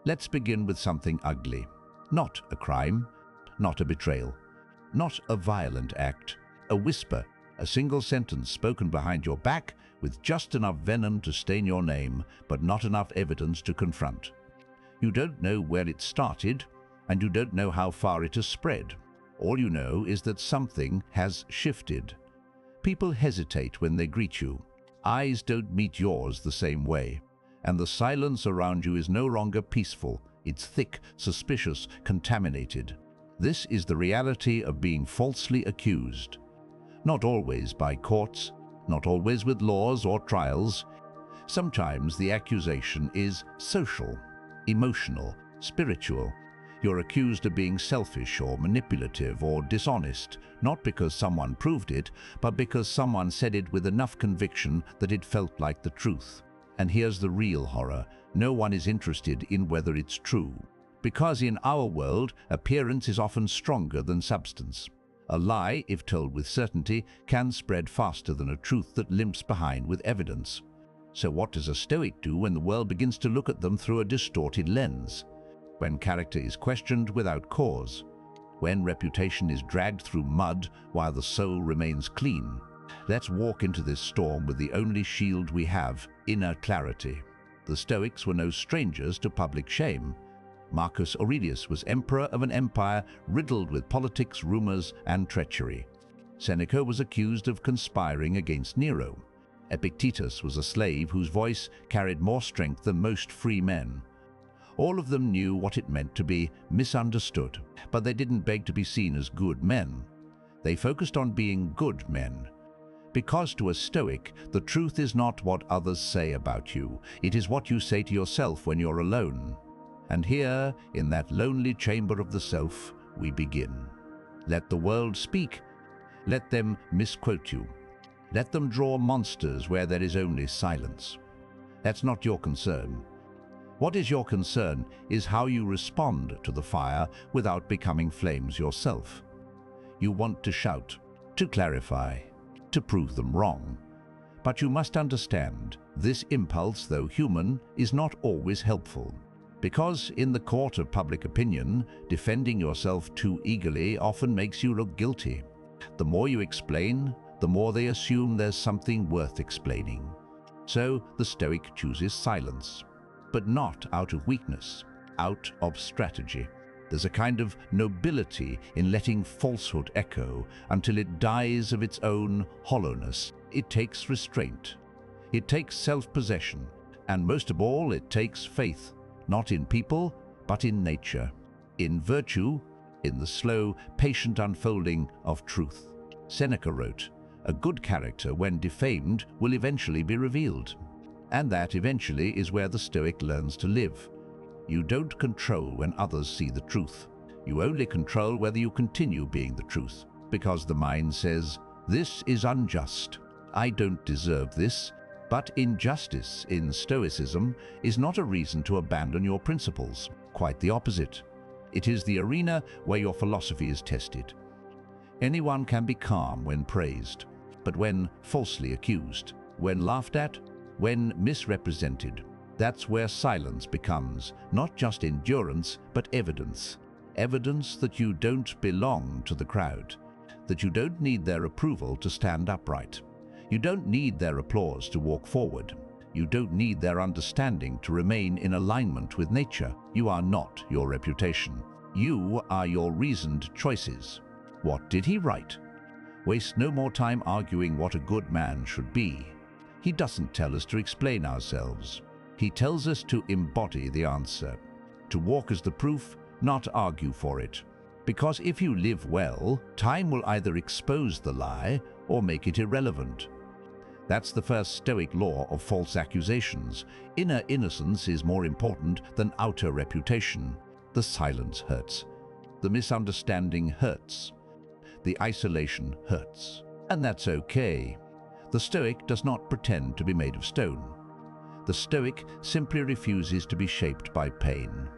Let's begin with something ugly. Not a crime, not a betrayal, not a violent act, a whisper, a single sentence spoken behind your back with just enough venom to stain your name, but not enough evidence to confront. You don't know where it started, and you don't know how far it has spread. All you know is that something has shifted. People hesitate when they greet you. Eyes don't meet yours the same way, and the silence around you is no longer peaceful. It's thick, suspicious, contaminated. This is the reality of being falsely accused. Not always by courts, not always with laws or trials. Sometimes the accusation is social, emotional, spiritual. You're accused of being selfish or manipulative or dishonest, not because someone proved it, but because someone said it with enough conviction that it felt like the truth. And here's the real horror. No one is interested in whether it's true. Because in our world, appearance is often stronger than substance. A lie, if told with certainty, can spread faster than a truth that limps behind with evidence. So what does a Stoic do when the world begins to look at them through a distorted lens? When character is questioned without cause? When reputation is dragged through mud while the soul remains clean? Let's walk into this storm with the only shield we have, inner clarity. The Stoics were no strangers to public shame. Marcus Aurelius was emperor of an empire riddled with politics, rumors, and treachery. Seneca was accused of conspiring against Nero. Epictetus was a slave whose voice carried more strength than most free men. All of them knew what it meant to be misunderstood, but they didn't beg to be seen as good men. They focused on being good men. Because to a Stoic, the truth is not what others say about you. It is what you say to yourself when you're alone. And here, in that lonely chamber of the self, we begin. Let the world speak. Let them misquote you. Let them draw monsters where there is only silence. That's not your concern. What is your concern is how you respond to the fire without becoming flames yourself. You want to shout, to clarify, to prove them wrong. But you must understand, this impulse, though human, is not always helpful. Because in the court of public opinion, defending yourself too eagerly often makes you look guilty. The more you explain, the more they assume there's something worth explaining. So the Stoic chooses silence, but not out of weakness, out of strategy. There's a kind of nobility in letting falsehood echo until it dies of its own hollowness. It takes restraint. It takes self-possession. And most of all, it takes faith. Not in people, but in nature, in virtue, in the slow, patient unfolding of truth. Seneca wrote, "A good character, when defamed, will eventually be revealed." And that eventually is where the Stoic learns to live. You don't control when others see the truth. You only control whether you continue being the truth, because the mind says, "This is unjust. I don't deserve this." But injustice in Stoicism is not a reason to abandon your principles. Quite the opposite. It is the arena where your philosophy is tested. Anyone can be calm when praised, but when falsely accused, when laughed at, when misrepresented, that's where silence becomes not just endurance, but evidence. Evidence that you don't belong to the crowd, that you don't need their approval to stand upright. You don't need their applause to walk forward. You don't need their understanding to remain in alignment with nature. You are not your reputation. You are your reasoned choices. What did he write? Waste no more time arguing what a good man should be. He doesn't tell us to explain ourselves. He tells us to embody the answer, to walk as the proof, not argue for it. Because if you live well, time will either expose the lie or make it irrelevant. That's the first Stoic law of false accusations. Inner innocence is more important than outer reputation. The silence hurts. The misunderstanding hurts. The isolation hurts. And that's okay. The Stoic does not pretend to be made of stone. The Stoic simply refuses to be shaped by pain.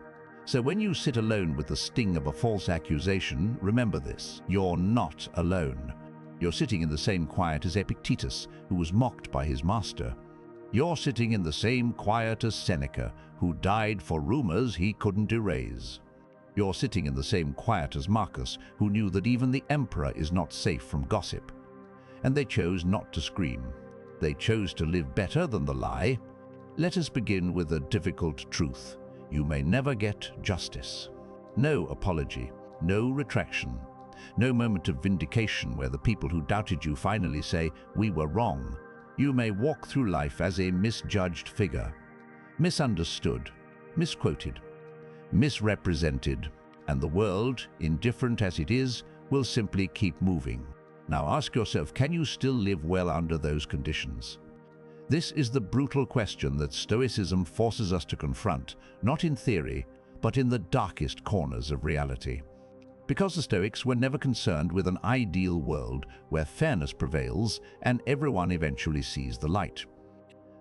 So when you sit alone with the sting of a false accusation, remember this: you're not alone. You're sitting in the same quiet as Epictetus, who was mocked by his master. You're sitting in the same quiet as Seneca, who died for rumors he couldn't erase. You're sitting in the same quiet as Marcus, who knew that even the emperor is not safe from gossip. And they chose not to scream. They chose to live better than the lie. Let us begin with a difficult truth. You may never get justice. No apology, no retraction, no moment of vindication where the people who doubted you finally say, "We were wrong." You may walk through life as a misjudged figure, misunderstood, misquoted, misrepresented, and the world, indifferent as it is, will simply keep moving. Now ask yourself, can you still live well under those conditions? This is the brutal question that Stoicism forces us to confront, not in theory, but in the darkest corners of reality. Because the Stoics were never concerned with an ideal world where fairness prevails and everyone eventually sees the light.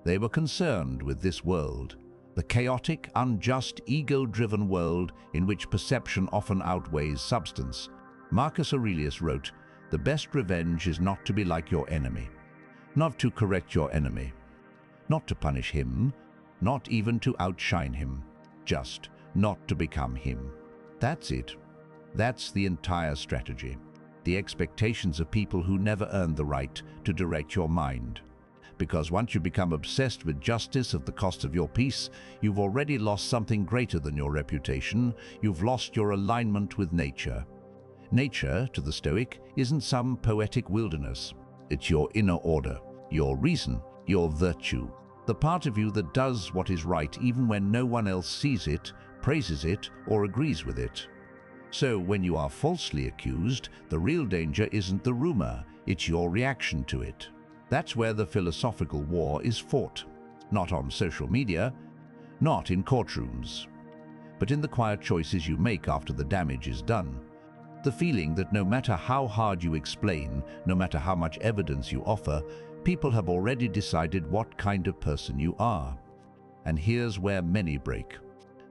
They were concerned with this world, the chaotic, unjust, ego-driven world in which perception often outweighs substance. Marcus Aurelius wrote, "The best revenge is not to be like your enemy, not to correct your enemy, not to punish him, not even to outshine him, just not to become him." That's it. That's the entire strategy. The expectations of people who never earned the right to direct your mind. Because once you become obsessed with justice at the cost of your peace, you've already lost something greater than your reputation. You've lost your alignment with nature. Nature, to the Stoic, isn't some poetic wilderness. It's your inner order, your reason, your virtue. The part of you that does what is right even when no one else sees it, praises it, or agrees with it. So when you are falsely accused, the real danger isn't the rumor, it's your reaction to it. That's where the philosophical war is fought. Not on social media, not in courtrooms, but in the quiet choices you make after the damage is done. The feeling that no matter how hard you explain, no matter how much evidence you offer, people have already decided what kind of person you are. And here's where many break.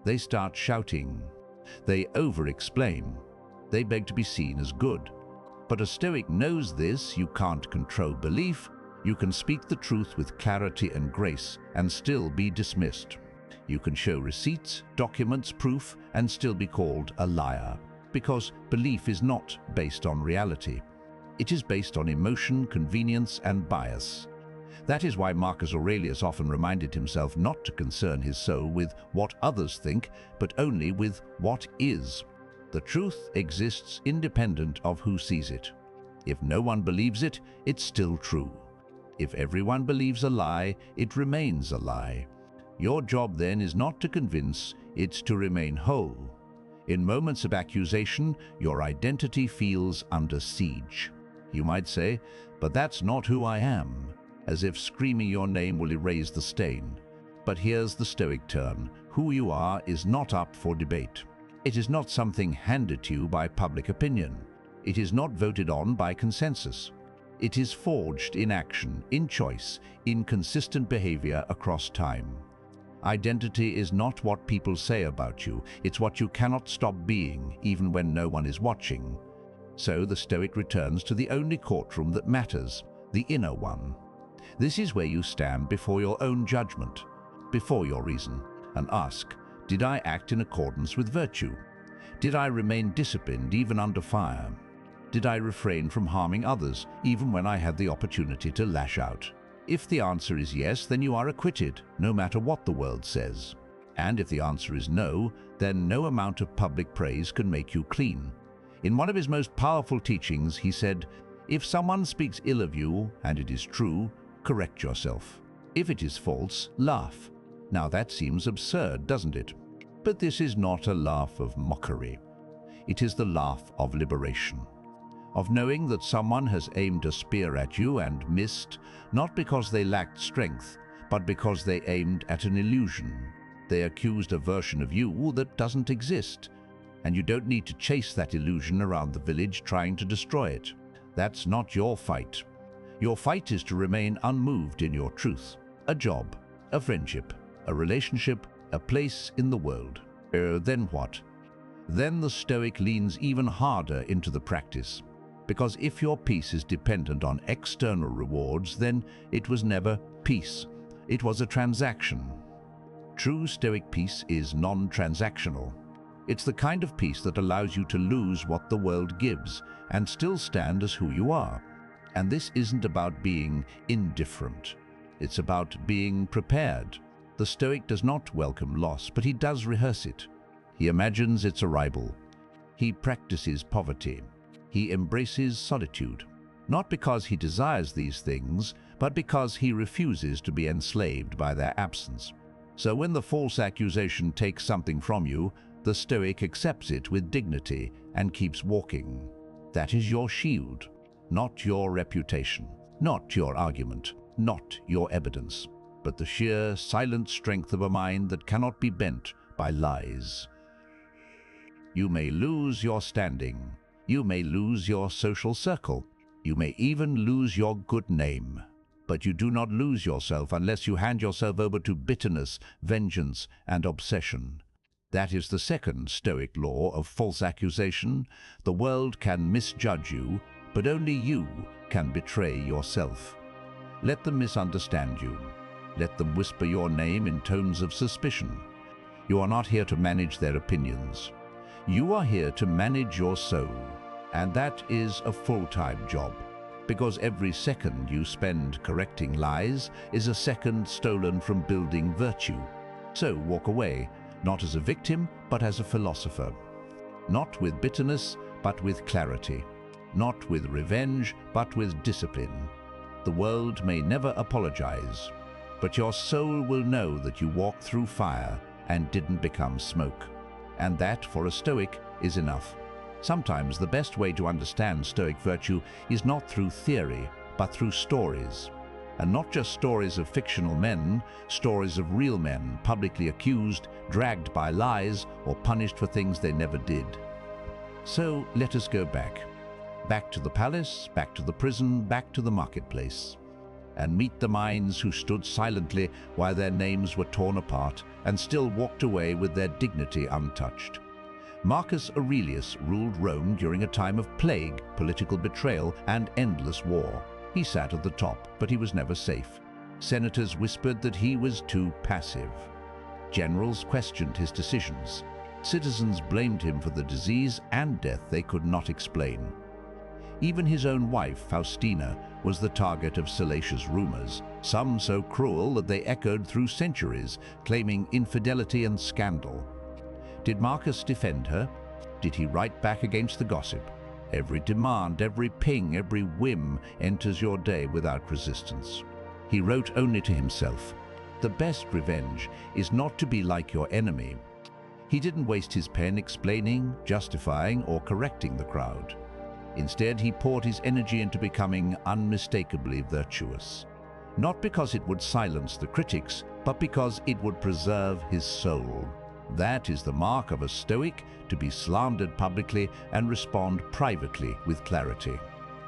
They start shouting. They over-explain. They beg to be seen as good. But a Stoic knows this. You can't control belief. You can speak the truth with clarity and grace and still be dismissed. You can show receipts, documents, proof, and still be called a liar. Because belief is not based on reality. It is based on emotion, convenience, and bias. That is why Marcus Aurelius often reminded himself not to concern his soul with what others think, but only with what is. The truth exists independent of who sees it. If no one believes it, it's still true. If everyone believes a lie, it remains a lie. Your job then is not to convince, it's to remain whole. In moments of accusation, your identity feels under siege. You might say, "But that's not who I am," as if screaming your name will erase the stain. But here's the Stoic turn. Who you are is not up for debate. It is not something handed to you by public opinion. It is not voted on by consensus. It is forged in action, in choice, in consistent behavior across time. Identity is not what people say about you. It's what you cannot stop being, even when no one is watching. So the Stoic returns to the only courtroom that matters, the inner one. This is where you stand before your own judgment, before your reason, and ask, did I act in accordance with virtue? Did I remain disciplined even under fire? Did I refrain from harming others even when I had the opportunity to lash out? If the answer is yes, then you are acquitted, no matter what the world says. And if the answer is no, then no amount of public praise can make you clean. In one of his most powerful teachings, he said, if someone speaks ill of you, and it is true, correct yourself. If it is false, laugh. Now that seems absurd, doesn't it? But this is not a laugh of mockery. It is the laugh of liberation. Of knowing that someone has aimed a spear at you and missed, not because they lacked strength, but because they aimed at an illusion. They accused a version of you that doesn't exist, and you don't need to chase that illusion around the village trying to destroy it. That's not your fight. Your fight is to remain unmoved in your truth. A job, a friendship, a relationship, a place in the world. Then what? Then the Stoic leans even harder into the practice. Because if your peace is dependent on external rewards, then it was never peace. it was a transaction. True Stoic peace is non-transactional. It's the kind of peace that allows you to lose what the world gives and still stand as who you are. And this isn't about being indifferent. It's about being prepared. The Stoic does not welcome loss, but he does rehearse it. He imagines its arrival. He practices poverty. He embraces solitude. Not because he desires these things, but because he refuses to be enslaved by their absence. So when the false accusation takes something from you, the Stoic accepts it with dignity and keeps walking. That is your shield, not your reputation, not your argument, not your evidence, but the sheer, silent strength of a mind that cannot be bent by lies. You may lose your standing. You may lose your social circle. You may even lose your good name. But you do not lose yourself unless you hand yourself over to bitterness, vengeance, and obsession. That is the second Stoic law of false accusation. The world can misjudge you, but only you can betray yourself. Let them misunderstand you. Let them whisper your name in tones of suspicion. You are not here to manage their opinions. You are here to manage your soul, and that is a full-time job, because every second you spend correcting lies is a second stolen from building virtue. So walk away, not as a victim, but as a philosopher. Not with bitterness, but with clarity. Not with revenge, but with discipline. The world may never apologize, but your soul will know that you walked through fire and didn't become smoke. And that, for a Stoic, is enough. Sometimes the best way to understand Stoic virtue is not through theory, but through stories. And not just stories of fictional men, stories of real men publicly accused, dragged by lies, or punished for things they never did. So let us go back. Back to the palace, back to the prison, back to the marketplace. And meet the minds who stood silently while their names were torn apart and still walked away with their dignity untouched. Marcus Aurelius ruled Rome during a time of plague, political betrayal, and endless war. He sat at the top, but he was never safe. Senators whispered that he was too passive. Generals questioned his decisions. Citizens blamed him for the disease and death they could not explain. Even his own wife, Faustina, was the target of salacious rumors, some so cruel that they echoed through centuries, claiming infidelity and scandal. Did Marcus defend her? Did he write back against the gossip? Every demand, every ping, every whim enters your day without resistance. He wrote only to himself. The best revenge is not to be like your enemy. He didn't waste his pen explaining, justifying, or correcting the crowd. Instead, he poured his energy into becoming unmistakably virtuous. Not because it would silence the critics, but because it would preserve his soul. That is the mark of a Stoic, to be slandered publicly and respond privately with clarity.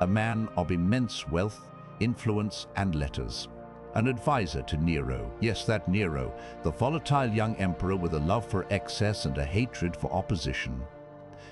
A man of immense wealth, influence, and letters. An advisor to Nero, yes, that Nero, the volatile young emperor with a love for excess and a hatred for opposition.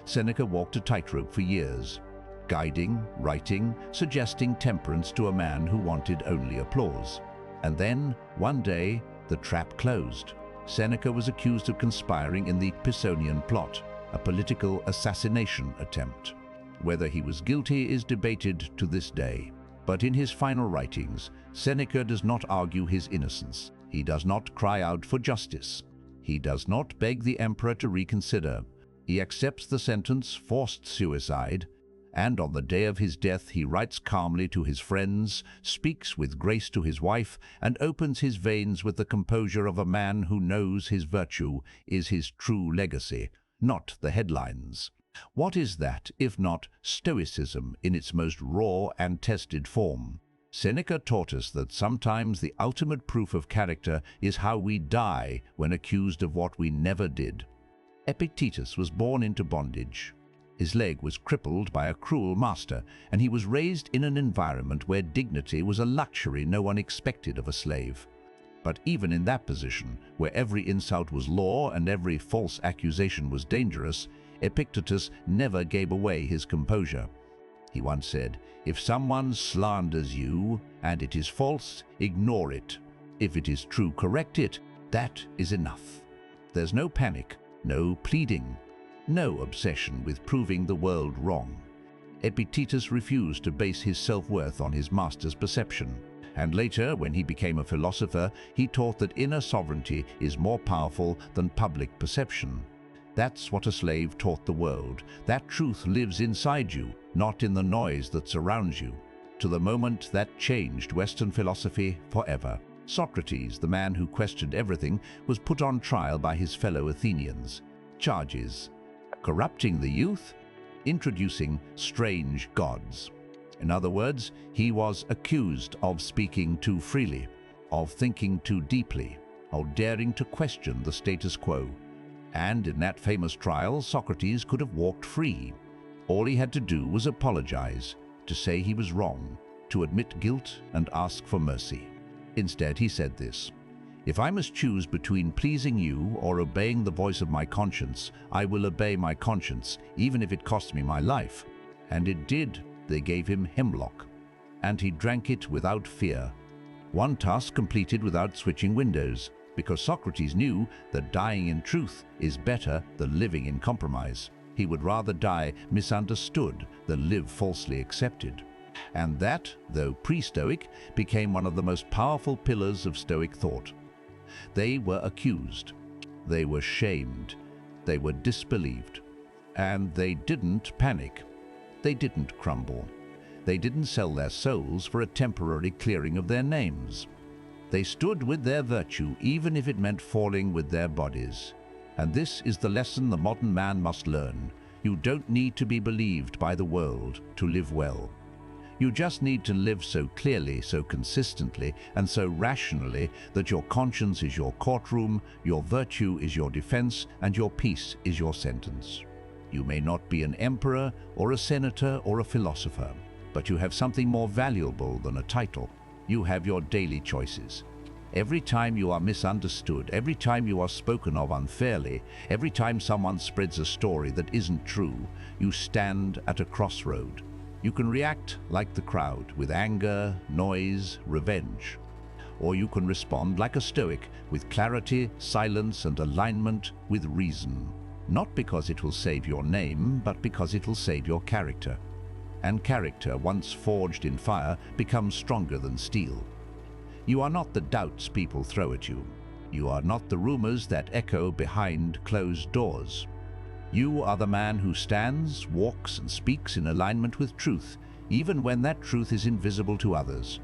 Seneca walked a tightrope for years, guiding, writing, suggesting temperance to a man who wanted only applause. And then, one day, the trap closed. Seneca was accused of conspiring in the Pisonian plot, a political assassination attempt. Whether he was guilty is debated to this day. But in his final writings, Seneca does not argue his innocence. He does not cry out for justice. He does not beg the emperor to reconsider. He accepts the sentence, forced suicide, and on the day of his death he writes calmly to his friends, speaks with grace to his wife, and opens his veins with the composure of a man who knows his virtue is his true legacy, not the headlines. What is that, if not Stoicism in its most raw and tested form? Seneca taught us that sometimes the ultimate proof of character is how we die when accused of what we never did. Epictetus was born into bondage. His leg was crippled by a cruel master, and he was raised in an environment where dignity was a luxury no one expected of a slave. But even in that position, where every insult was law and every false accusation was dangerous, Epictetus never gave away his composure. He once said, "If someone slanders you and it is false, ignore it. If it is true, correct it. That is enough. There's no panic, no pleading, no obsession with proving the world wrong. Epictetus refused to base his self-worth on his master's perception. And later, when he became a philosopher, he taught that inner sovereignty is more powerful than public perception. That's what a slave taught the world. That truth lives inside you, not in the noise that surrounds you. To the moment that changed Western philosophy forever. Socrates, the man who questioned everything, was put on trial by his fellow Athenians. Charges: corrupting the youth, introducing strange gods. In other words, he was accused of speaking too freely, of thinking too deeply, of daring to question the status quo. And in that famous trial, Socrates could have walked free. All he had to do was apologize, to say he was wrong, to admit guilt and ask for mercy. Instead, he said this: "If I must choose between pleasing you or obeying the voice of my conscience, I will obey my conscience, even if it costs me my life." And it did. They gave him hemlock, and he drank it without fear. One task completed without switching windows, because Socrates knew that dying in truth is better than living in compromise. He would rather die misunderstood than live falsely accepted. And that, though pre-Stoic, became one of the most powerful pillars of Stoic thought. They were accused, they were shamed, they were disbelieved, and they didn't panic. They didn't crumble. They didn't sell their souls for a temporary clearing of their names. They stood with their virtue, even if it meant falling with their bodies. And this is the lesson the modern man must learn. You don't need to be believed by the world to live well. You just need to live so clearly, so consistently, and so rationally that your conscience is your courtroom, your virtue is your defense, and your peace is your sentence. You may not be an emperor or a senator or a philosopher, but you have something more valuable than a title. You have your daily choices. Every time you are misunderstood, every time you are spoken of unfairly, every time someone spreads a story that isn't true, you stand at a crossroad. You can react like the crowd, with anger, noise, revenge. Or you can respond like a Stoic, with clarity, silence, and alignment with reason. Not because it will save your name, but because it will save your character. And character, once forged in fire, becomes stronger than steel. You are not the doubts people throw at you. You are not the rumors that echo behind closed doors. You are the man who stands, walks, and speaks in alignment with truth, even when that truth is invisible to others.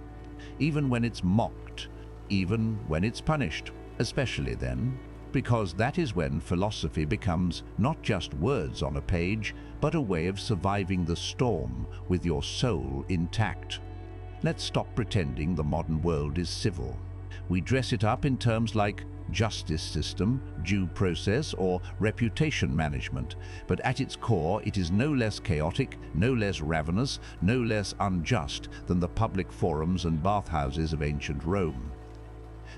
Even when it's mocked, even when it's punished, especially then. Because that is when philosophy becomes not just words on a page, but a way of surviving the storm with your soul intact. Let's stop pretending the modern world is civil. We dress it up in terms like justice system, due process, or reputation management, but at its core it is no less chaotic, no less ravenous, no less unjust than the public forums and bathhouses of ancient Rome.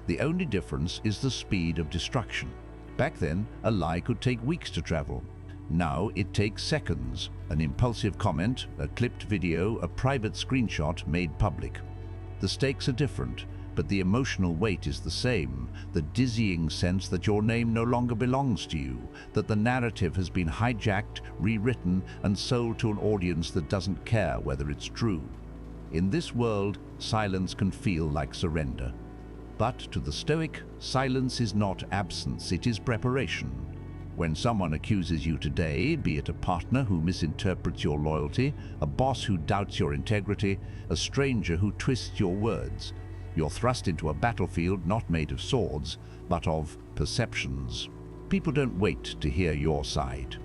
The only difference is the speed of destruction. Back then, a lie could take weeks to travel. Now it takes seconds. An impulsive comment, a clipped video, a private screenshot made public. The stakes are different, but the emotional weight is the same. The dizzying sense that your name no longer belongs to you, that the narrative has been hijacked, rewritten, and sold to an audience that doesn't care whether it's true. In this world, silence can feel like surrender. But to the Stoic, silence is not absence, it is preparation. When someone accuses you today, be it a partner who misinterprets your loyalty, a boss who doubts your integrity, a stranger who twists your words, you're thrust into a battlefield not made of swords, but of perceptions. People don't wait to hear your side.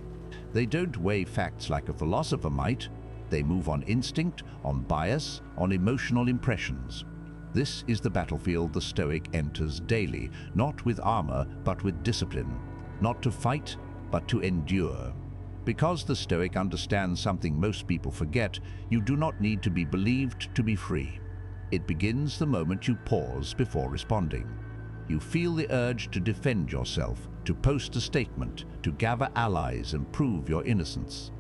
They don't weigh facts like a philosopher might. They move on instinct, on bias, on emotional impressions. This is the battlefield the Stoic enters daily, not with armor, but with discipline. Not to fight, but to endure. Because the Stoic understands something most people forget, you do not need to be believed to be free. It begins the moment you pause before responding. You feel the urge to defend yourself, to post a statement, to gather allies and prove your innocence.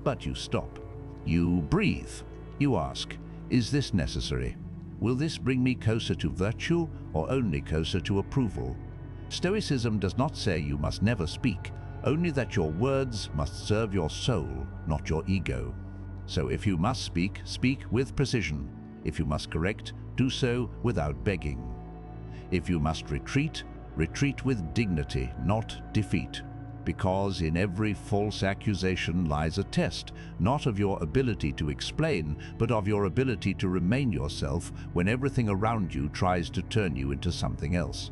But you stop. You breathe. You ask, is this necessary? Will this bring me closer to virtue or only closer to approval? Stoicism does not say you must never speak, only that your words must serve your soul, not your ego. So if you must speak, speak with precision. If you must correct, do so without begging. If you must retreat, retreat with dignity, not defeat. Because in every false accusation lies a test, not of your ability to explain, but of your ability to remain yourself when everything around you tries to turn you into something else.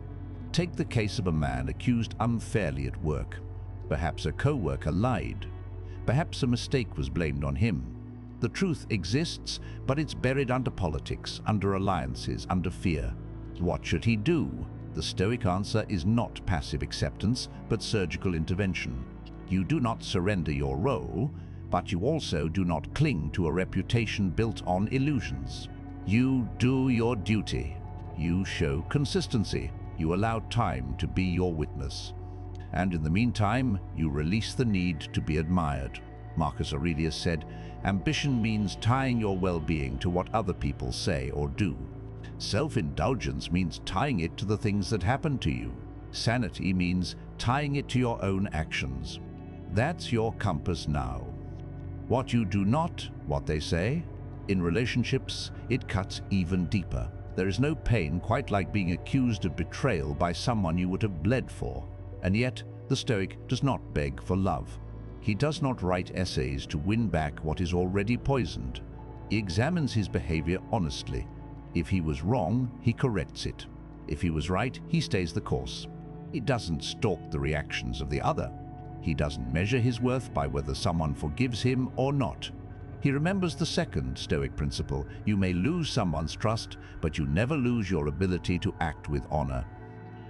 Take the case of a man accused unfairly at work. Perhaps a co-worker lied. Perhaps a mistake was blamed on him. The truth exists, but it's buried under politics, under alliances, under fear. What should he do? The Stoic answer is not passive acceptance, but surgical intervention. You do not surrender your role, but you also do not cling to a reputation built on illusions. You do your duty. You show consistency. You allow time to be your witness. And in the meantime, you release the need to be admired. Marcus Aurelius said, "Ambition means tying your well-being to what other people say or do. Self-indulgence means tying it to the things that happen to you. Sanity means tying it to your own actions. That's your compass now. What you do not, what they say. In relationships, it cuts even deeper. There is no pain quite like being accused of betrayal by someone you would have bled for. And yet, the Stoic does not beg for love. He does not write essays to win back what is already poisoned. He examines his behavior honestly. If he was wrong, he corrects it. If he was right, he stays the course. He doesn't stalk the reactions of the other. He doesn't measure his worth by whether someone forgives him or not. He remembers the second Stoic principle: you may lose someone's trust, but you never lose your ability to act with honor.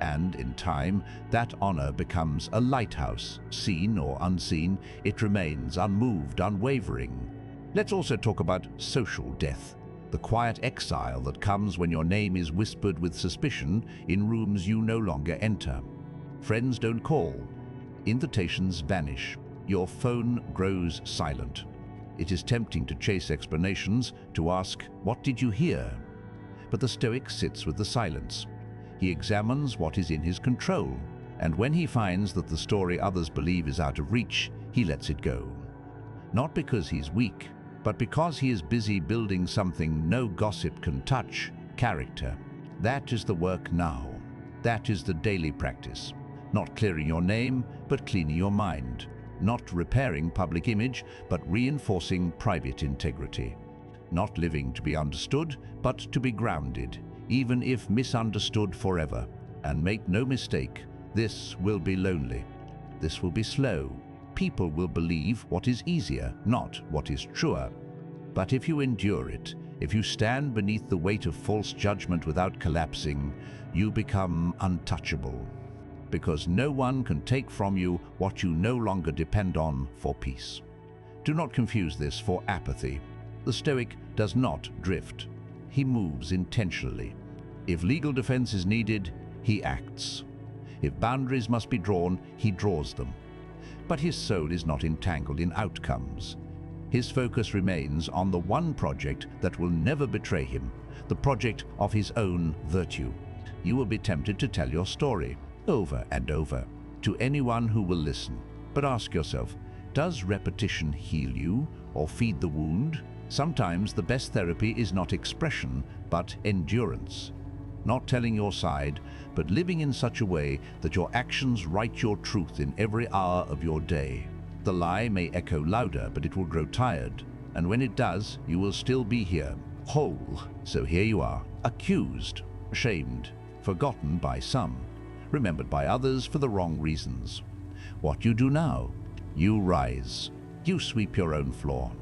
And in time, that honor becomes a lighthouse. Seen or unseen, it remains unmoved, unwavering. Let's also talk about social death. The quiet exile that comes when your name is whispered with suspicion in rooms you no longer enter. Friends don't call. Invitations vanish. Your phone grows silent. It is tempting to chase explanations, to ask, "What did you hear?" But the Stoic sits with the silence. He examines what is in his control, and when he finds that the story others believe is out of reach, he lets it go. Not because he's weak, but because he is busy building something no gossip can touch: character. That is the work now. That is the daily practice. Not clearing your name, but cleaning your mind. Not repairing public image, but reinforcing private integrity. Not living to be understood, but to be grounded, even if misunderstood forever. And make no mistake, this will be lonely. This will be slow. People will believe what is easier, not what is truer. But if you endure it, if you stand beneath the weight of false judgment without collapsing, you become untouchable. Because no one can take from you what you no longer depend on for peace. Do not confuse this for apathy. The Stoic does not drift. He moves intentionally. If legal defense is needed, he acts. If boundaries must be drawn, he draws them. But his soul is not entangled in outcomes. His focus remains on the one project that will never betray him, the project of his own virtue. You will be tempted to tell your story, over and over, to anyone who will listen. But ask yourself, does repetition heal you or feed the wound? Sometimes the best therapy is not expression, but endurance. Not telling your side, but living in such a way that your actions write your truth in every hour of your day. The lie may echo louder, but it will grow tired. And when it does, you will still be here, whole. So here you are, accused, shamed, forgotten by some, remembered by others for the wrong reasons. What you do now? You rise. You sweep your own floor.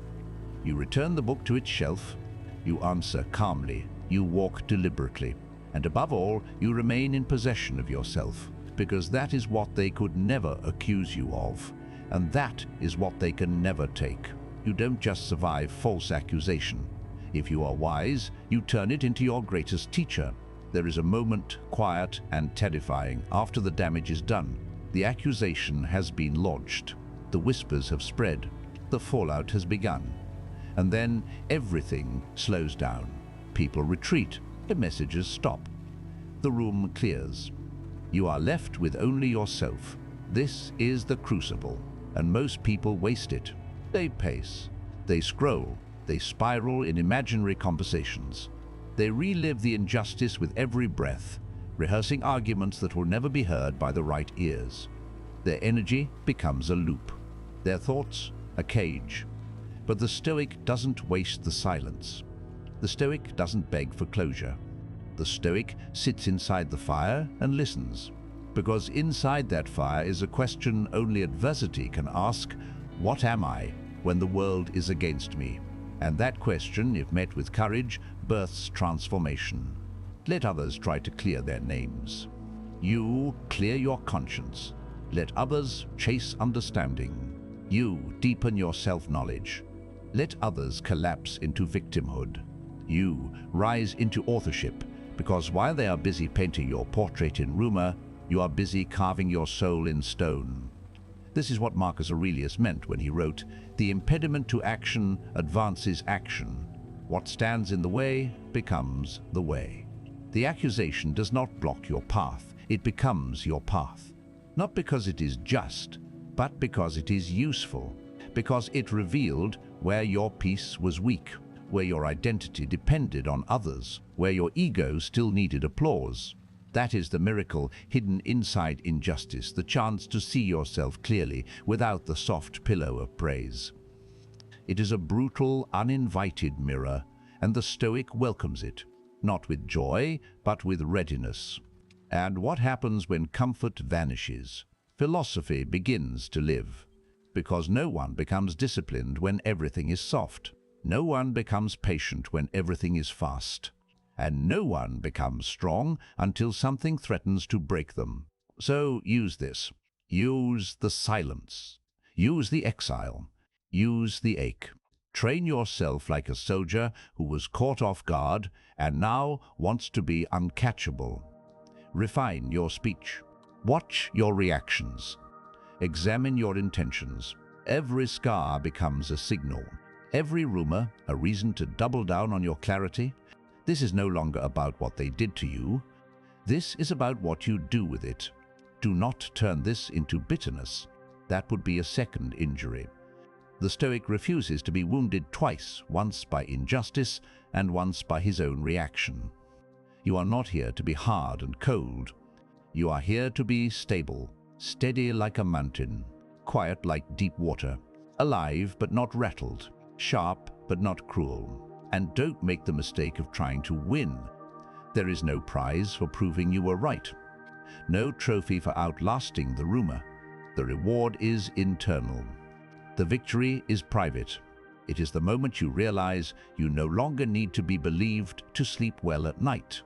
You return the book to its shelf. You answer calmly. You walk deliberately. And above all, you remain in possession of yourself, because that is what they could never accuse you of. And that is what they can never take. You don't just survive false accusation. If you are wise, you turn it into your greatest teacher. There is a moment, quiet and terrifying, after the damage is done. The accusation has been lodged. The whispers have spread. The fallout has begun. And then everything slows down. People retreat. The messages stop. The room clears. You are left with only yourself. This is the crucible, and most people waste it. They pace, they scroll, they spiral in imaginary conversations. They relive the injustice with every breath, rehearsing arguments that will never be heard by the right ears. Their energy becomes a loop, their thoughts a cage. But the Stoic doesn't waste the silence. The Stoic doesn't beg for closure. The Stoic sits inside the fire and listens, because inside that fire is a question only adversity can ask: what am I when the world is against me? And that question, if met with courage, births transformation. Let others try to clear their names. You clear your conscience. Let others chase understanding. You deepen your self-knowledge. Let others collapse into victimhood. You rise into authorship, because while they are busy painting your portrait in rumor, you are busy carving your soul in stone. This is what Marcus Aurelius meant when he wrote, "The impediment to action advances action. What stands in the way becomes the way." The accusation does not block your path, it becomes your path. Not because it is just, but because it is useful, because it revealed where your peace was weak, where your identity depended on others, where your ego still needed applause. That is the miracle hidden inside injustice, the chance to see yourself clearly without the soft pillow of praise. It is a brutal, uninvited mirror, and the Stoic welcomes it, not with joy, but with readiness. And what happens when comfort vanishes? Philosophy begins to live, because no one becomes disciplined when everything is soft. No one becomes patient when everything is fast. And no one becomes strong until something threatens to break them. So use this. Use the silence. Use the exile. Use the ache. Train yourself like a soldier who was caught off guard and now wants to be uncatchable. Refine your speech. Watch your reactions. Examine your intentions. Every scar becomes a signal. Every rumor a reason to double down on your clarity. This is no longer about what they did to you. This is about what you do with it. Do not turn this into bitterness. That would be a second injury. The Stoic refuses to be wounded twice, once by injustice and once by his own reaction. You are not here to be hard and cold. You are here to be stable, steady like a mountain, quiet like deep water, alive but not rattled, sharp but not cruel. And don't make the mistake of trying to win. There is no prize for proving you were right. No trophy for outlasting the rumor. The reward is internal. The victory is private. It is the moment you realize you no longer need to be believed to sleep well at night.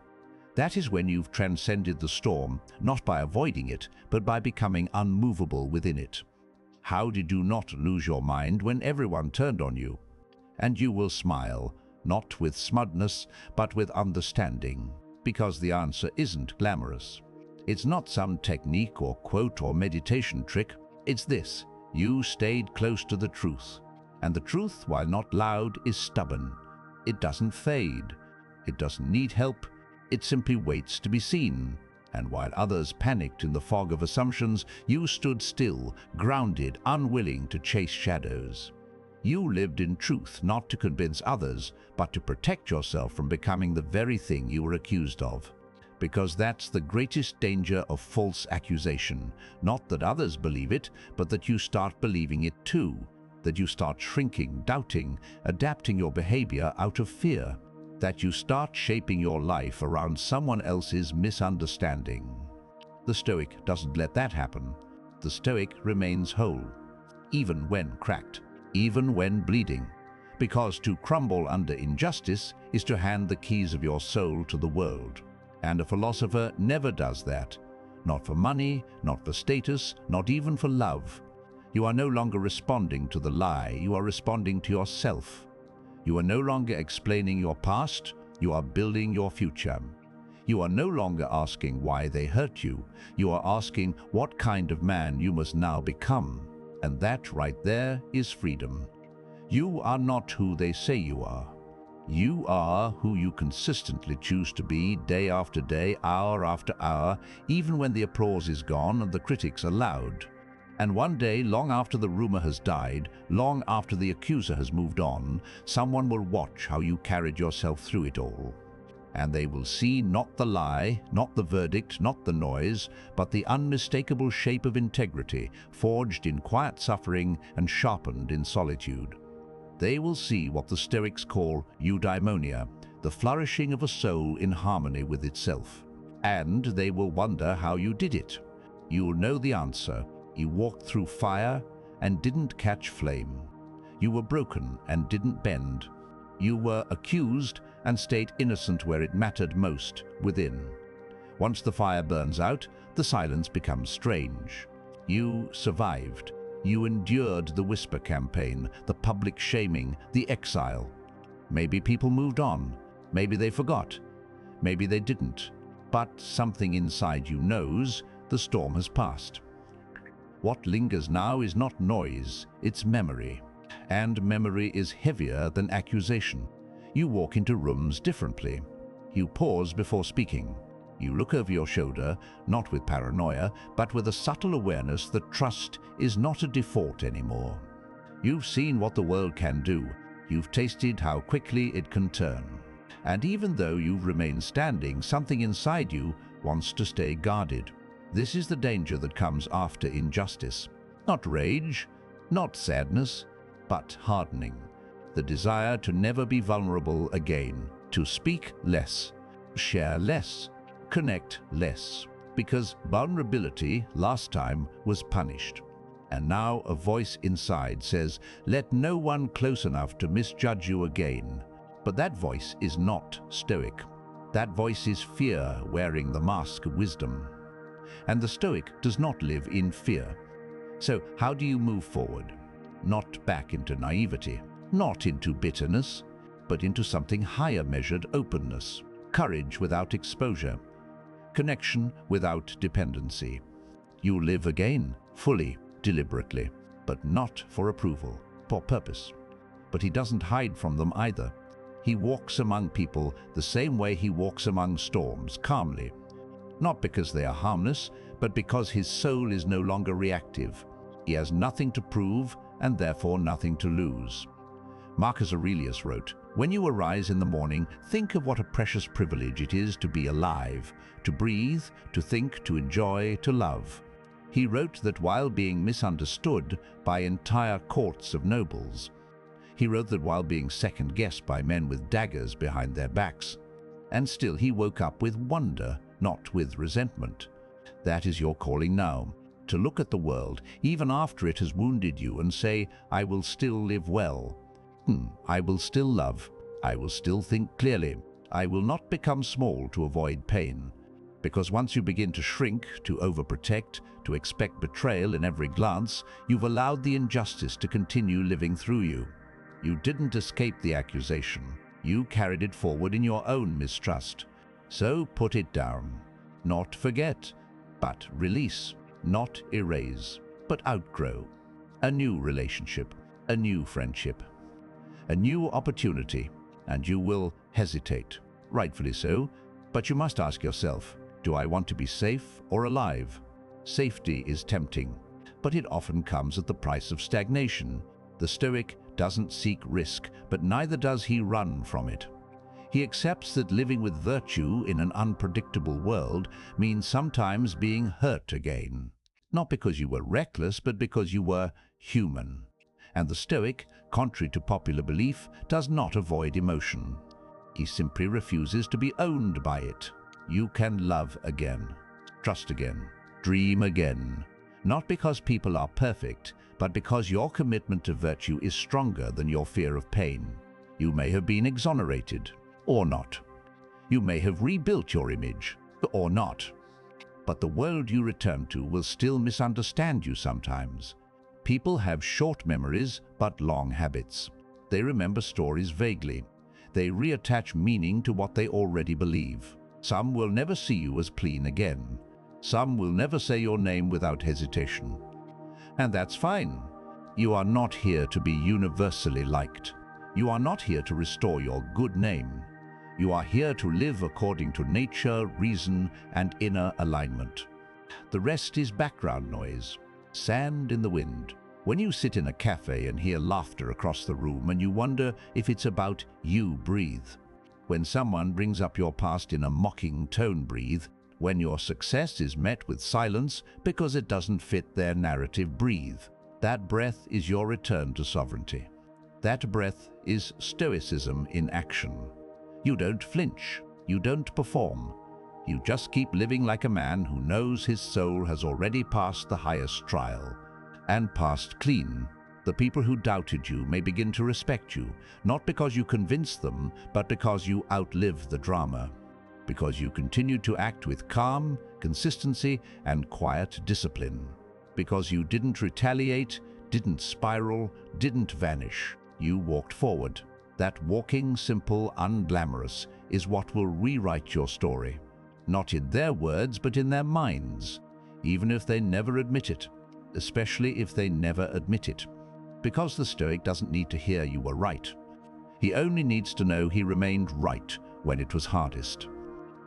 That is when you've transcended the storm, not by avoiding it, but by becoming unmovable within it. How did you not lose your mind when everyone turned on you? And you will smile, not with smugness, but with understanding, because the answer isn't glamorous. It's not some technique or quote or meditation trick. It's this: you stayed close to the truth. And the truth, while not loud, is stubborn. It doesn't fade. It doesn't need help. It simply waits to be seen. And while others panicked in the fog of assumptions, you stood still, grounded, unwilling to chase shadows. You lived in truth, not to convince others, but to protect yourself from becoming the very thing you were accused of. Because that's the greatest danger of false accusation. Not that others believe it, but that you start believing it too. That you start shrinking, doubting, adapting your behavior out of fear. That you start shaping your life around someone else's misunderstanding. The Stoic doesn't let that happen. The Stoic remains whole, even when cracked, even when bleeding. Because to crumble under injustice is to hand the keys of your soul to the world. And a philosopher never does that. Not for money, not for status, not even for love. You are no longer responding to the lie, you are responding to yourself. You are no longer explaining your past, you are building your future. You are no longer asking why they hurt you, you are asking what kind of man you must now become. And that right there is freedom. You are not who they say you are. You are who you consistently choose to be day after day, hour after hour, even when the applause is gone and the critics are loud. And one day, long after the rumor has died, long after the accuser has moved on, someone will watch how you carried yourself through it all. And they will see not the lie, not the verdict, not the noise, but the unmistakable shape of integrity, forged in quiet suffering and sharpened in solitude. They will see what the Stoics call eudaimonia, the flourishing of a soul in harmony with itself. And they will wonder how you did it. You will know the answer. You walked through fire and didn't catch flame. You were broken and didn't bend. You were accused and stayed innocent where it mattered most, within. Once the fire burns out, the silence becomes strange. You survived. You endured the whisper campaign, the public shaming, the exile. Maybe people moved on. Maybe they forgot. Maybe they didn't. But something inside you knows the storm has passed. What lingers now is not noise, it's memory. And memory is heavier than accusation. You walk into rooms differently. You pause before speaking. You look over your shoulder, not with paranoia, but with a subtle awareness that trust is not a default anymore. You've seen what the world can do. You've tasted how quickly it can turn. And even though you've remained standing, something inside you wants to stay guarded. This is the danger that comes after injustice. Not rage, not sadness, but hardening. The desire to never be vulnerable again, to speak less, share less, connect less, because vulnerability last time was punished. And now a voice inside says, let no one close enough to misjudge you again. But that voice is not Stoic. That voice is fear wearing the mask of wisdom. And the Stoic does not live in fear. So how do you move forward? Not back into naivety, not into bitterness, but into something higher measured openness, courage without exposure, connection without dependency. You live again, fully, deliberately, but not for approval, for purpose. But he doesn't hide from them either. He walks among people the same way he walks among storms, calmly. Not because they are harmless, but because his soul is no longer reactive. He has nothing to prove and therefore nothing to lose. Marcus Aurelius wrote, when you arise in the morning, think of what a precious privilege it is to be alive, to breathe, to think, to enjoy, to love. He wrote that while being misunderstood by entire courts of nobles, he wrote that while being second-guessed by men with daggers behind their backs, and still he woke up with wonder, not with resentment. That is your calling now, to look at the world, even after it has wounded you, and say, I will still live well. I will still love. I will still think clearly. I will not become small to avoid pain. Because once you begin to shrink, to overprotect, to expect betrayal in every glance, you've allowed the injustice to continue living through you. You didn't escape the accusation. You carried it forward in your own mistrust. So put it down. Not forget, but release. Not erase, but outgrow. A new relationship, a new friendship, a new opportunity, and you will hesitate. Rightfully so, but you must ask yourself, do I want to be safe or alive? Safety is tempting, but it often comes at the price of stagnation. The Stoic doesn't seek risk, but neither does he run from it. He accepts that living with virtue in an unpredictable world means sometimes being hurt again. Not because you were reckless, but because you were human. And the Stoic, contrary to popular belief, does not avoid emotion. He simply refuses to be owned by it. You can love again, trust again, dream again. Not because people are perfect, but because your commitment to virtue is stronger than your fear of pain. You may have been exonerated, or not. You may have rebuilt your image, or not. But the world you return to will still misunderstand you sometimes. People have short memories, but long habits. They remember stories vaguely. They reattach meaning to what they already believe. Some will never see you as clean again. Some will never say your name without hesitation. And that's fine. You are not here to be universally liked. You are not here to restore your good name. You are here to live according to nature, reason, and inner alignment. The rest is background noise, sand in the wind. When you sit in a cafe and hear laughter across the room and you wonder if it's about you, breathe. When someone brings up your past in a mocking tone, breathe. When your success is met with silence because it doesn't fit their narrative, breathe. That breath is your return to sovereignty. That breath is Stoicism in action. You don't flinch. You don't perform. You just keep living like a man who knows his soul has already passed the highest trial, and passed clean. The people who doubted you may begin to respect you, not because you convinced them, but because you outlived the drama. Because you continued to act with calm, consistency, and quiet discipline. Because you didn't retaliate, didn't spiral, didn't vanish. You walked forward. That walking, simple, unglamorous, is what will rewrite your story. Not in their words, but in their minds, even if they never admit it, especially if they never admit it. Because the Stoic doesn't need to hear you were right. He only needs to know he remained right when it was hardest.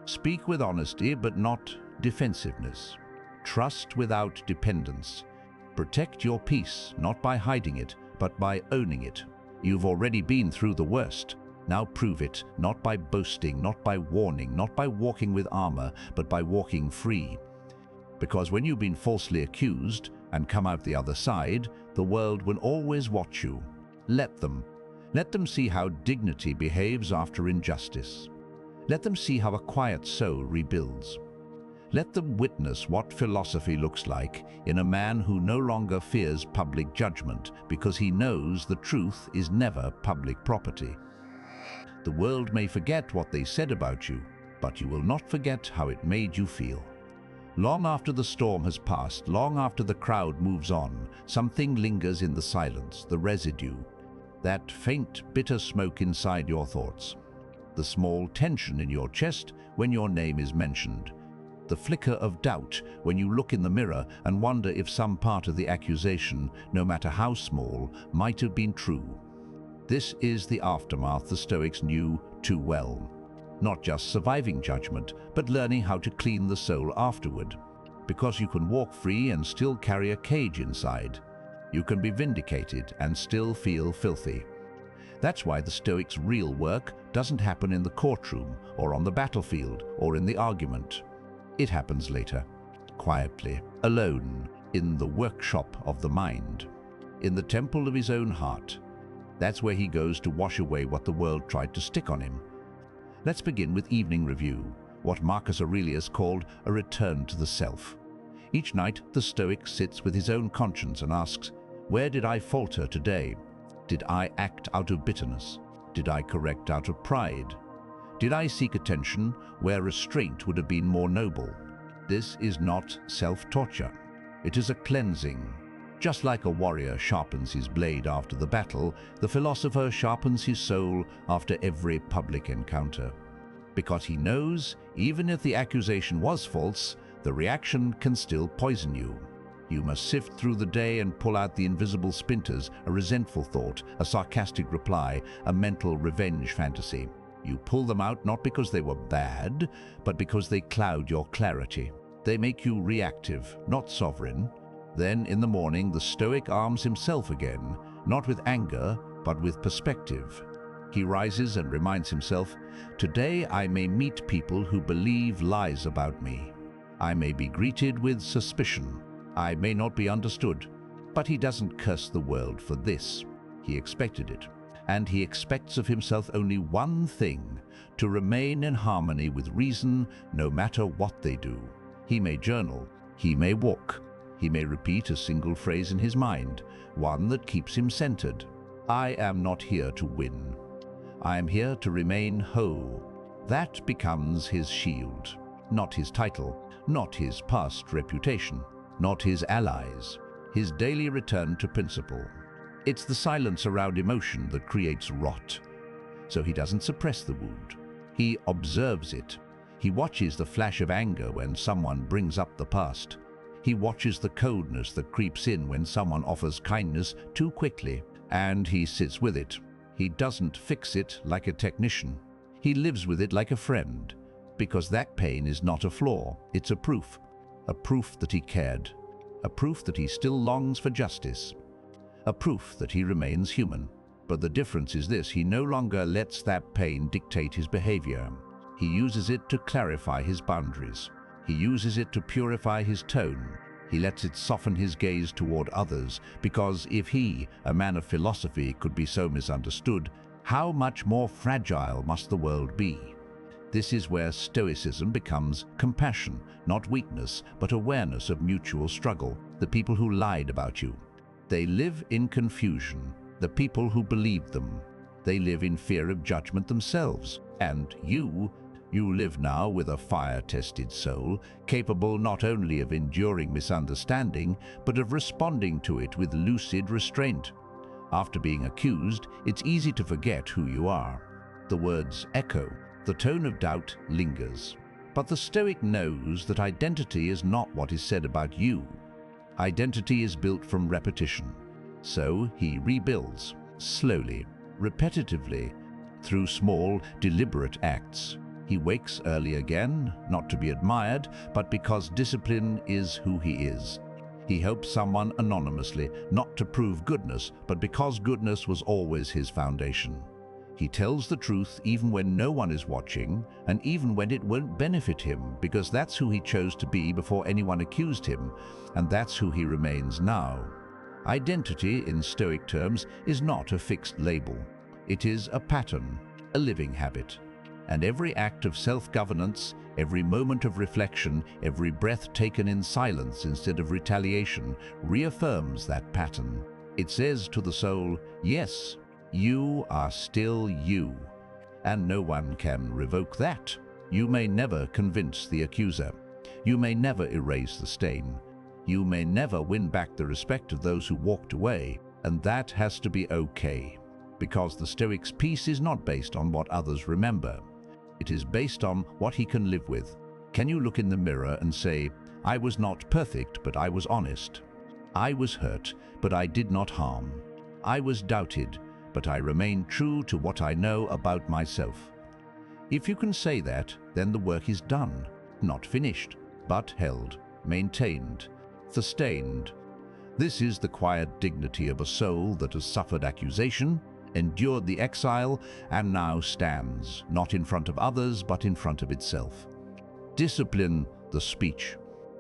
Speak with honesty, but not defensiveness. Trust without dependence. Protect your peace, not by hiding it, but by owning it. You've already been through the worst. Now prove it, not by boasting, not by warning, not by walking with armor, but by walking free. Because when you've been falsely accused and come out the other side, the world will always watch you. Let them. Let them see how dignity behaves after injustice. Let them see how a quiet soul rebuilds. Let them witness what philosophy looks like in a man who no longer fears public judgment because he knows the truth is never public property. The world may forget what they said about you, but you will not forget how it made you feel. Long after the storm has passed, long after the crowd moves on, something lingers in the silence, the residue, that faint, bitter smoke inside your thoughts, the small tension in your chest when your name is mentioned, the flicker of doubt when you look in the mirror and wonder if some part of the accusation, no matter how small, might have been true. This is the aftermath the Stoics knew too well. Not just surviving judgment, but learning how to clean the soul afterward. Because you can walk free and still carry a cage inside. You can be vindicated and still feel filthy. That's why the Stoics' real work doesn't happen in the courtroom or on the battlefield or in the argument. It happens later, quietly, alone, in the workshop of the mind, in the temple of his own heart. That's where he goes to wash away what the world tried to stick on him. Let's begin with evening review, what Marcus Aurelius called a return to the self. Each night, the Stoic sits with his own conscience and asks, where did I falter today? Did I act out of bitterness? Did I correct out of pride? Did I seek attention where restraint would have been more noble? This is not self-torture. It is a cleansing. Just like a warrior sharpens his blade after the battle, the philosopher sharpens his soul after every public encounter. Because he knows, even if the accusation was false, the reaction can still poison you. You must sift through the day and pull out the invisible splinters, a resentful thought, a sarcastic reply, a mental revenge fantasy. You pull them out not because they were bad, but because they cloud your clarity. They make you reactive, not sovereign. Then, in the morning, the Stoic arms himself again, not with anger, but with perspective. He rises and reminds himself, today I may meet people who believe lies about me. I may be greeted with suspicion. I may not be understood. But he doesn't curse the world for this. He expected it. And he expects of himself only one thing, to remain in harmony with reason no matter what they do. He may journal. He may walk. He may repeat a single phrase in his mind, one that keeps him centered. I am not here to win. I am here to remain whole. That becomes his shield, not his title, not his past reputation, not his allies, his daily return to principle. It's the silence around emotion that creates rot. So he doesn't suppress the wound. He observes it. He watches the flash of anger when someone brings up the past. He watches the coldness that creeps in when someone offers kindness too quickly, and he sits with it. He doesn't fix it like a technician. He lives with it like a friend, because that pain is not a flaw, it's a proof that he cared, a proof that he still longs for justice, a proof that he remains human. But the difference is this: he no longer lets that pain dictate his behavior. He uses it to clarify his boundaries. He uses it to purify his tone. He lets it soften his gaze toward others, because if he, a man of philosophy, could be so misunderstood, how much more fragile must the world be? This is where Stoicism becomes compassion, not weakness, but awareness of mutual struggle. The people who lied about you, they live in confusion. The people who believed them, they live in fear of judgment themselves. And you live now with a fire-tested soul, capable not only of enduring misunderstanding, but of responding to it with lucid restraint. After being accused, it's easy to forget who you are. The words echo, the tone of doubt lingers. But the Stoic knows that identity is not what is said about you. Identity is built from repetition. So he rebuilds, slowly, repetitively, through small, deliberate acts. He wakes early again, not to be admired, but because discipline is who he is. He helps someone anonymously, not to prove goodness, but because goodness was always his foundation. He tells the truth even when no one is watching, and even when it won't benefit him, because that's who he chose to be before anyone accused him, and that's who he remains now. Identity, in Stoic terms, is not a fixed label. It is a pattern, a living habit. And every act of self-governance, every moment of reflection, every breath taken in silence instead of retaliation, reaffirms that pattern. It says to the soul, yes, you are still you, and no one can revoke that. You may never convince the accuser. You may never erase the stain. You may never win back the respect of those who walked away, and that has to be okay, because the Stoic's peace is not based on what others remember. It is based on what he can live with. Can you look in the mirror and say, I was not perfect, but I was honest. I was hurt, but I did not harm. I was doubted, but I remained true to what I know about myself. If you can say that, then the work is done, not finished, but held, maintained, sustained. This is the quiet dignity of a soul that has suffered accusation, endured the exile, and now stands, not in front of others, but in front of itself. Discipline the speech.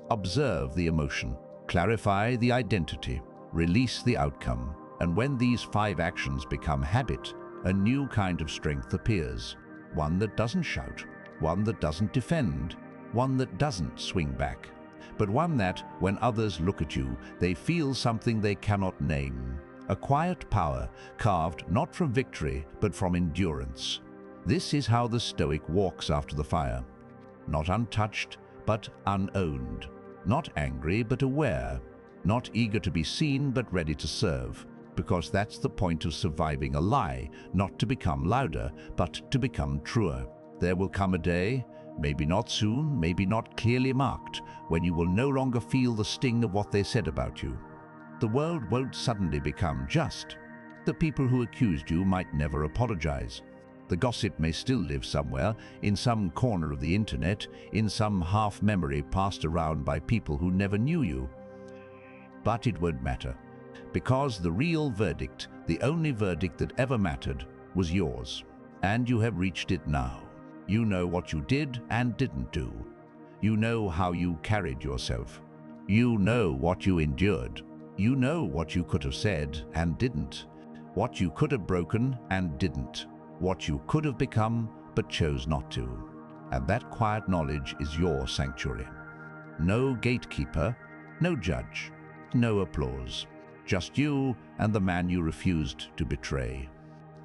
Observe the emotion. Clarify the identity. Release the outcome. And when these 5 actions become habit, a new kind of strength appears. One that doesn't shout. One that doesn't defend. One that doesn't swing back. But one that, when others look at you, they feel something they cannot name. A quiet power, carved not from victory, but from endurance. This is how the Stoic walks after the fire. Not untouched, but unowned. Not angry, but aware. Not eager to be seen, but ready to serve. Because that's the point of surviving a lie, not to become louder, but to become truer. There will come a day, maybe not soon, maybe not clearly marked, when you will no longer feel the sting of what they said about you. The world won't suddenly become just. The people who accused you might never apologize. The gossip may still live somewhere, in some corner of the internet, in some half-memory passed around by people who never knew you. But it won't matter, because the real verdict, the only verdict that ever mattered, was yours. And you have reached it now. You know what you did and didn't do. You know how you carried yourself. You know what you endured. You know what you could have said and didn't, what you could have broken and didn't, what you could have become but chose not to. And that quiet knowledge is your sanctuary. No gatekeeper, no judge, no applause. Just you and the man you refused to betray.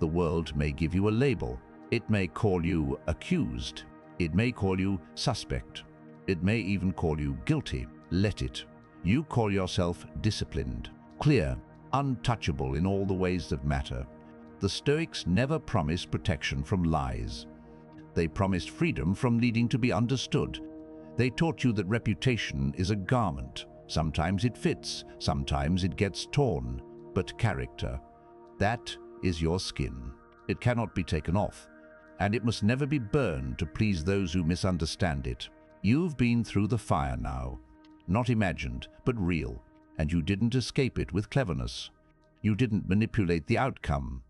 The world may give you a label. It may call you accused. It may call you suspect. It may even call you guilty. Let it. You call yourself disciplined, clear, untouchable in all the ways that matter. The Stoics never promised protection from lies. They promised freedom from needing to be understood. They taught you that reputation is a garment. Sometimes it fits, sometimes it gets torn. But character, that is your skin. It cannot be taken off, and it must never be burned to please those who misunderstand it. You've been through the fire now, not imagined, but real, and you didn't escape it with cleverness. You didn't manipulate the outcome.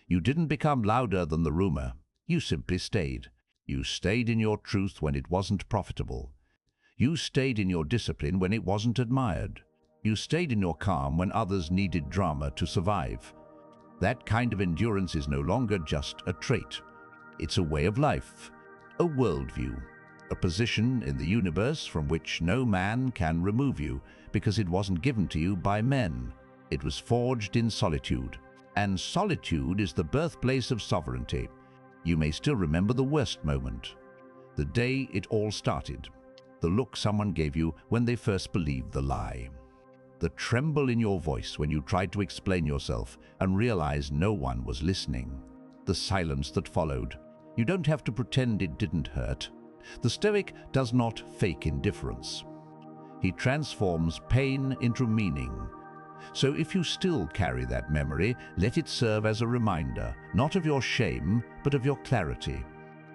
You didn't become louder than the rumor. You simply stayed. You stayed in your truth when it wasn't profitable. You stayed in your discipline when it wasn't admired. You stayed in your calm when others needed drama to survive. That kind of endurance is no longer just a trait. It's a way of life, a worldview, a position in the universe from which no man can remove you because it wasn't given to you by men. It was forged in solitude, and solitude is the birthplace of sovereignty. You may still remember the worst moment, the day it all started, the look someone gave you when they first believed the lie, the tremble in your voice when you tried to explain yourself and realized no one was listening, the silence that followed. You don't have to pretend it didn't hurt. The Stoic does not fake indifference. He transforms pain into meaning. So if you still carry that memory, let it serve as a reminder, not of your shame, but of your clarity.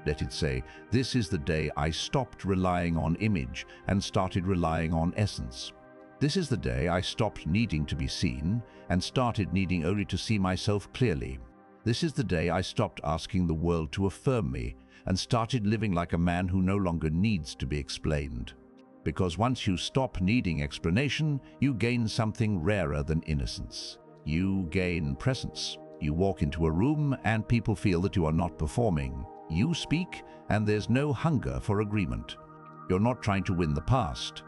Let it say, this is the day I stopped relying on image and started relying on essence. This is the day I stopped needing to be seen and started needing only to see myself clearly. This is the day I stopped asking the world to affirm me and started living like a man who no longer needs to be explained. Because once you stop needing explanation, you gain something rarer than innocence. You gain presence. You walk into a room and people feel that you are not performing. You speak and there's no hunger for agreement. You're not trying to win the past.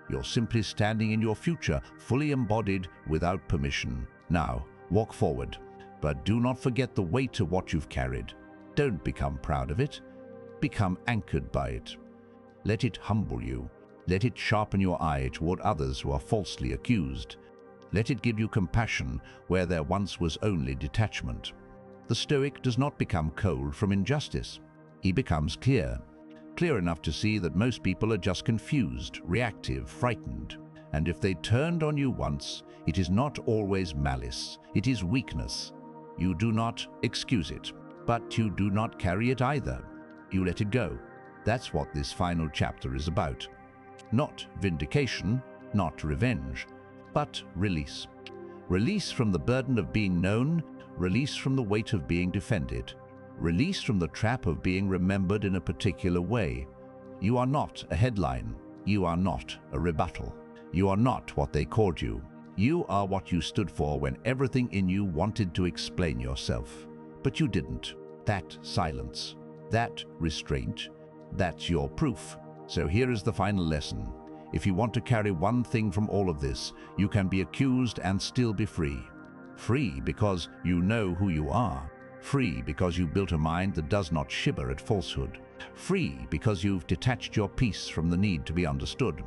You're simply standing in your future, fully embodied, without permission. Now, walk forward, but do not forget the weight of what you've carried. Don't become proud of it. Become anchored by it. Let it humble you. Let it sharpen your eye toward others who are falsely accused. Let it give you compassion where there once was only detachment. The Stoic does not become cold from injustice. He becomes clear. Clear enough to see that most people are just confused, reactive, frightened. And if they turned on you once, it is not always malice. It is weakness. You do not excuse it, but you do not carry it either. You let it go. That's what this final chapter is about. Not vindication, not revenge, but release. Release from the burden of being known, release from the weight of being defended, release from the trap of being remembered in a particular way. You are not a headline. You are not a rebuttal. You are not what they called you. You are what you stood for when everything in you wanted to explain yourself. But you didn't. That silence, that restraint, that's your proof. So here is the final lesson. If you want to carry one thing from all of this, you can be accused and still be free. Free because you know who you are. Free because you built a mind that does not shiver at falsehood. Free because you've detached your peace from the need to be understood.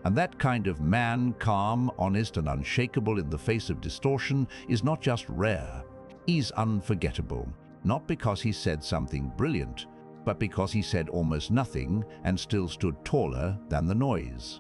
And that kind of man, calm, honest, and unshakable in the face of distortion is not just rare. He's unforgettable. Not because he said something brilliant, but because he said almost nothing and still stood taller than the noise.